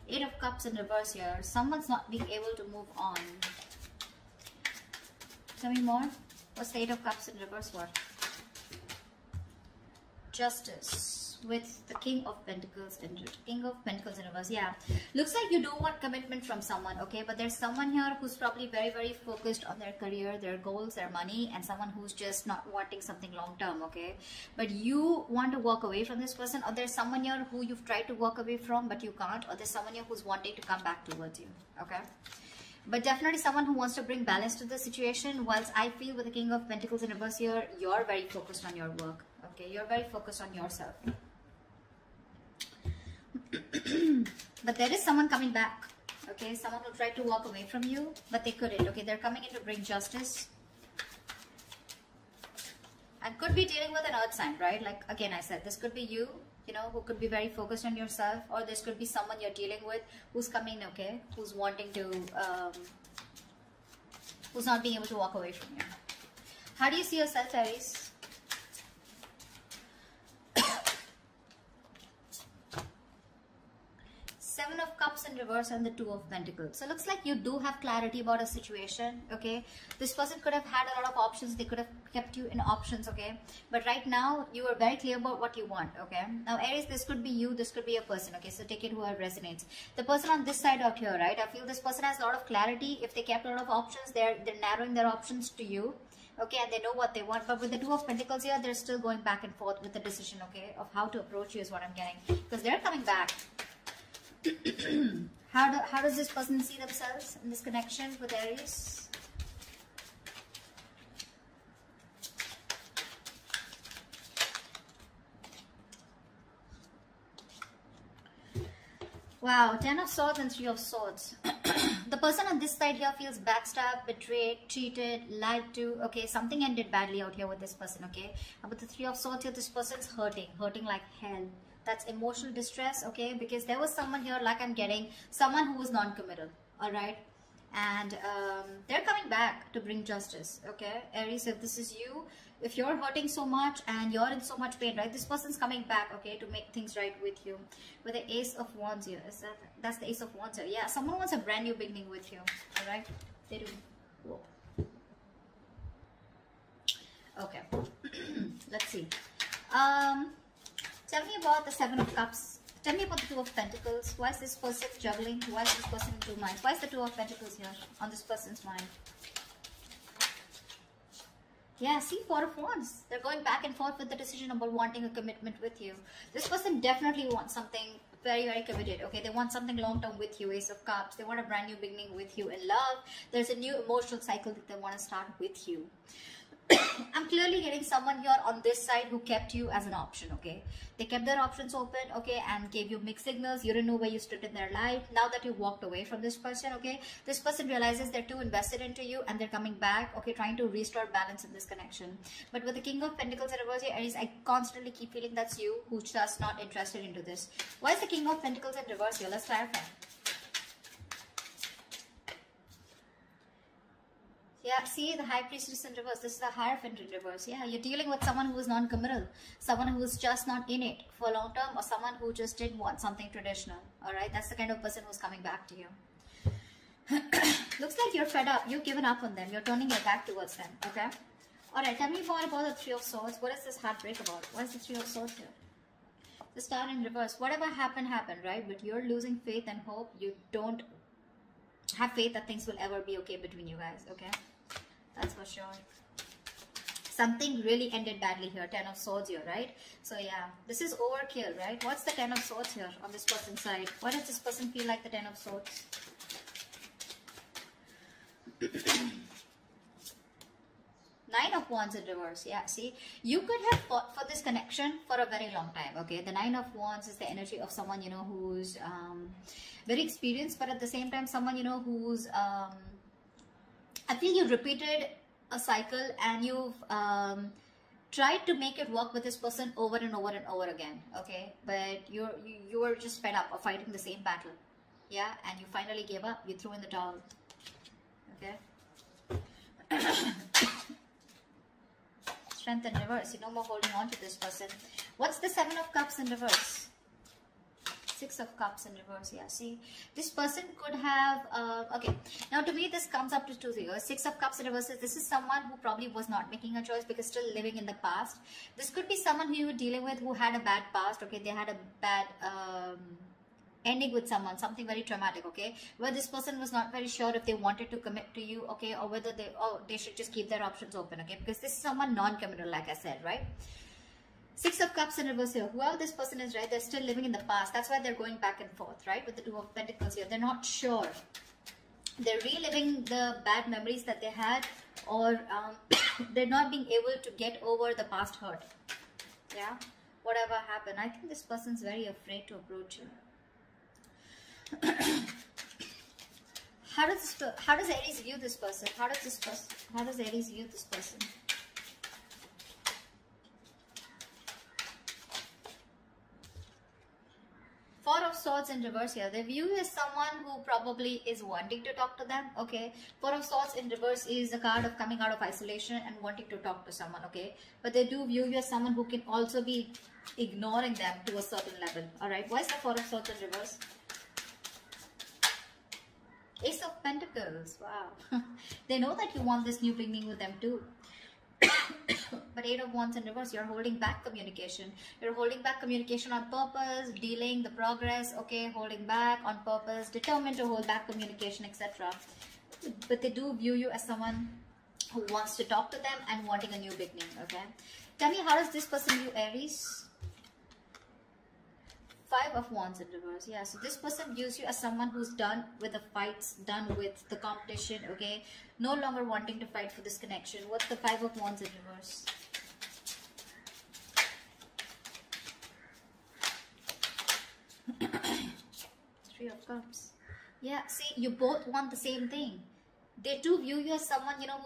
Eight of Cups in reverse here. Someone's not being able to move on. Tell me more. What's the Eight of Cups in reverse for? Justice with the King of Pentacles in reverse. Yeah, looks like you do want commitment from someone, okay, but there's someone here who's probably very, very focused on their career, their goals, their money, and someone who's just not wanting something long term, okay, but you want to walk away from this person, or there's someone here who you've tried to walk away from but you can't, or there's someone here who's wanting to come back towards you, okay. But definitely someone who wants to bring balance to the situation, whilst I feel with the King of Pentacles in reverse here, you're very focused on your work, okay, you're very focused on yourself. But there is someone coming back, okay, someone who tried to walk away from you but they couldn't, okay, they're coming in to bring justice, and could be dealing with an earth sign, right? Like again I said, this could be you, you know, who could be very focused on yourself, or this could be someone you're dealing with who's coming, okay, who's wanting to who's not being able to walk away from you. How do you see yourself, Aries? Seven of Cups in reverse and the Two of Pentacles. So it looks like you do have clarity about a situation, okay. This person could have had a lot of options, they could have kept you in options, okay, but right now you are very clear about what you want, okay. Now Aries, this could be you, this could be a person, okay, so take it whoever resonates. The person on this side out here, right, I feel this person has a lot of clarity. If they kept a lot of options, they're narrowing their options to you, okay, and they know what they want. But with the Two of Pentacles here, they're still going back and forth with the decision, okay, of how to approach you is what I'm getting, because they're coming back. How does this person see themselves in this connection with Aries? Wow, Ten of Swords and Three of Swords. The person on this side here feels backstabbed, betrayed, cheated, lied to. Okay, something ended badly out here with this person, okay. And with the Three of Swords here, this person's hurting like hell. That's emotional distress, okay, because there was someone here, like I'm getting, someone who was non-committal, all right, and they're coming back to bring justice, okay. Aries, if this is you, if you're hurting so much and you're in so much pain, right, this person's coming back, okay, to make things right with you. With the Ace of Wands here, that's the Ace of Wands here. Yeah, someone wants a brand new beginning with you, all right, they do. Whoa. Okay. Let's see. Tell me about the Seven of Cups. Tell me about the Two of Pentacles. Why is this person juggling? Why is this person in two minds? Why is the Two of Pentacles here on this person's mind? Yeah, see, Four of Wands. They're going back and forth with the decision about wanting a commitment with you. This person definitely wants something very, very committed. Okay, they want something long-term with you. Ace of Cups. They want a brand new beginning with you in love. There's a new emotional cycle that they want to start with you. I'm clearly getting someone here on this side who kept you as an option, okay. They kept their options open, okay, and gave you mixed signals. You didn't know where you stood in their life. Now that you walked away from this person, okay, this person realizes they're too invested into you and they're coming back, okay, trying to restore balance in this connection. But with the King of Pentacles in reverse here, Aries, I constantly keep feeling that's you who's just not interested into this. Why is the King of Pentacles in reverse here? Let's clarify. Yeah, see, the High Priestess in reverse. This is the Hierophant in reverse. Yeah, you're dealing with someone who is non-committal, someone who is just not in it for long term, or someone who just didn't want something traditional. All right, that's the kind of person who's coming back to you. Looks like you're fed up. You've given up on them. You're turning your back towards them. Okay. All right. Tell me more about the Three of Swords. What is this heartbreak about? What is the Three of Swords here? The Star in reverse. Whatever happened, happened, right? But you're losing faith and hope. You don't have faith that things will ever be okay between you guys. Okay. That's for sure. Something really ended badly here. Ten of Swords here, right? So yeah, this is overkill, right? What's the Ten of Swords here on this person's side? Why does this person feel like the Ten of Swords? Nine of Wands in reverse. Yeah, see, you could have fought for this connection for a very long time. Okay, the Nine of Wands is the energy of someone, you know, who's very experienced, but at the same time someone, you know, who's I feel you repeated a cycle and you've tried to make it work with this person over and over and over again, okay, but you were just fed up of fighting the same battle, yeah, and you finally gave up. You threw in the towel. Okay. Strength in reverse. You're no more holding on to this person. What's the Seven of Cups in reverse? Six of Cups in reverse. Yeah, see, this person could have, okay, now to me this comes up to two things. Six of Cups in reverse, this is someone who probably was not making a choice because still living in the past. This could be someone who you were dealing with who had a bad past, okay, they had a bad ending with someone, something very traumatic, okay, where this person was not very sure if they wanted to commit to you, okay, or whether they should just keep their options open, okay, because this is someone non-committal, like I said, right? Six of Cups in reverse here. Whoever this person is, right, they're still living in the past. That's why they're going back and forth, right, with the Two of Pentacles here. They're not sure. They're reliving the bad memories that they had, or they're not being able to get over the past hurt. Yeah, whatever happened. I think this person's very afraid to approach you. How does Aries view this person? How does Aries view this person? Four of Swords in reverse here. They view you as someone who probably is wanting to talk to them, okay. Four of Swords in reverse is a card of coming out of isolation and wanting to talk to someone, okay. But they do view you as someone who can also be ignoring them to a certain level, alright. Why is the Four of Swords in reverse? Ace of Pentacles, wow. They know that you want this new beginning with them too. But Eight of Wands in reverse, you're holding back communication. You're holding back communication on purpose, dealing the progress, okay, holding back on purpose, determined to hold back communication, etc. But they do view you as someone who wants to talk to them and wanting a new beginning, okay. Tell me, how does this person view Aries? Five of Wands in reverse. Yeah, so this person views you as someone who's done with the fights, done with the competition, okay, no longer wanting to fight for this connection. What's the Five of Wands in reverse? Three of Cups. Yeah, see, you both want the same thing. They do view you as someone, you know,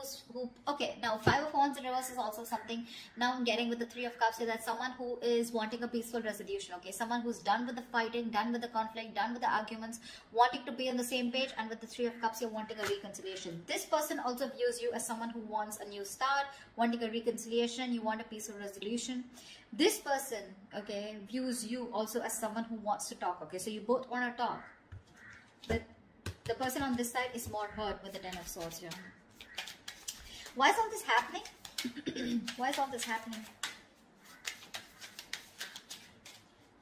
okay, now Five of Wands in reverse is also something, now I'm getting with the Three of Cups, is that someone who is wanting a peaceful resolution, okay, someone who's done with the fighting, done with the conflict, done with the arguments, wanting to be on the same page, and with the Three of Cups, you're wanting a reconciliation. This person also views you as someone who wants a new start, wanting a reconciliation, you want a peaceful resolution. This person, okay, views you also as someone who wants to talk, okay, so you both want to talk. But the person on this side is more hurt with the Ten of Swords here. Why is all this happening? Why is all this happening?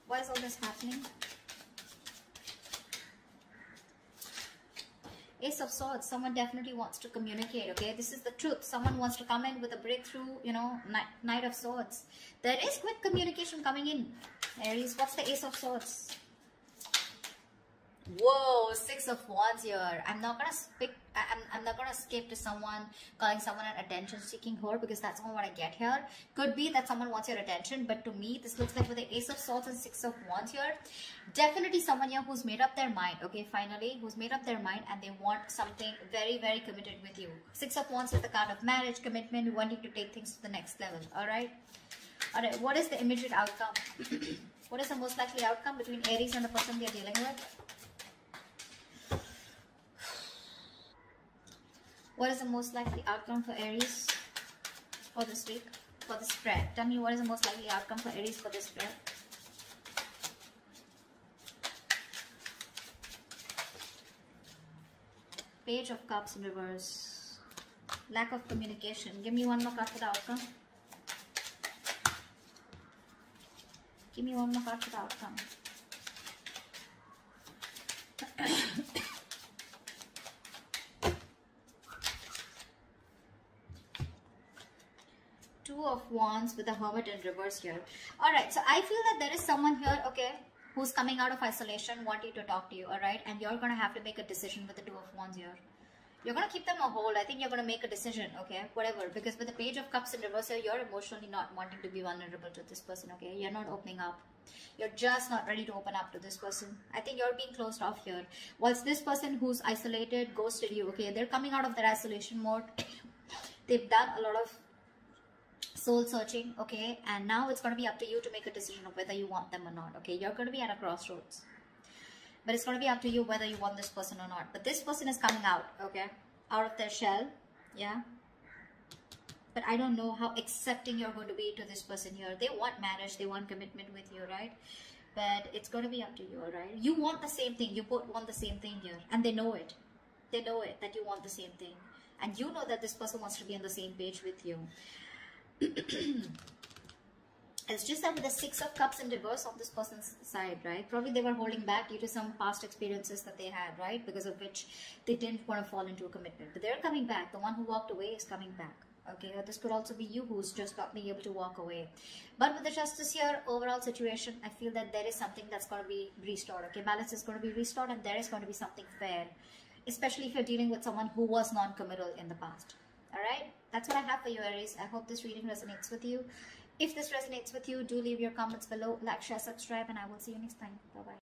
Why is all this happening? Ace of Swords, someone definitely wants to communicate, okay? This is the truth. Someone wants to come in with a breakthrough, you know, Knight of Swords. There is quick communication coming in. Aries, what's the Ace of Swords? Whoa, Six of Wands here. I'm not gonna skip to someone calling someone an attention-seeking whore, because that's not what I get here. Could be that someone wants your attention, but to me, this looks like with the Ace of Swords and Six of Wands here, definitely someone here who's made up their mind, okay, finally, who's made up their mind and they want something very, very committed with you. Six of Wands is the card of marriage, commitment, wanting to take things to the next level, alright? Alright, what is the immediate outcome? What is the most likely outcome between Aries and the person they're dealing with? What is the most likely outcome for Aries for this week, for the spread? Tell me, what is the most likely outcome for Aries for this spread? Page of Cups in reverse. Lack of communication. Give me one more card for the outcome. Give me one more card for the outcome. Two of Wands with the Hermit in reverse here. Alright, so I feel that there is someone here, okay, who's coming out of isolation, wanting to talk to you, alright? And you're going to have to make a decision with the Two of Wands here. You're going to keep them on hold. I think you're going to make a decision, okay, whatever. Because with the Page of Cups in reverse here, you're emotionally not wanting to be vulnerable to this person, okay? You're not opening up. You're just not ready to open up to this person. I think you're being closed off here. Whilst this person who's isolated, ghosted you, okay, they're coming out of their isolation mode. They've done a lot of soul searching, okay, and now it's going to be up to you to make a decision of whether you want them or not, okay? You're going to be at a crossroads, but it's going to be up to you whether you want this person or not. But this person is coming out, okay, out of their shell, yeah, but I don't know how accepting you're going to be to this person here. They want marriage, they want commitment with you, right? But it's going to be up to you, all right? You want the same thing. You both want the same thing here. And they know it. They know it, that you want the same thing. And you know that this person wants to be on the same page with you. It's just that with the Six of Cups in reverse on this person's side, right? Probably they were holding back due to some past experiences that they had, right? Because of which they didn't want to fall into a commitment. But they're coming back. The one who walked away is coming back. Okay, or this could also be you who's just not being able to walk away. But with the Justice here, overall situation, I feel that there is something that's going to be restored. Okay, balance is going to be restored and there is going to be something fair. Especially if you're dealing with someone who was non-committal in the past. Alright, that's what I have for you, Aries. I hope this reading resonates with you. If this resonates with you, do leave your comments below, like, share, subscribe, and I will see you next time. Bye-bye.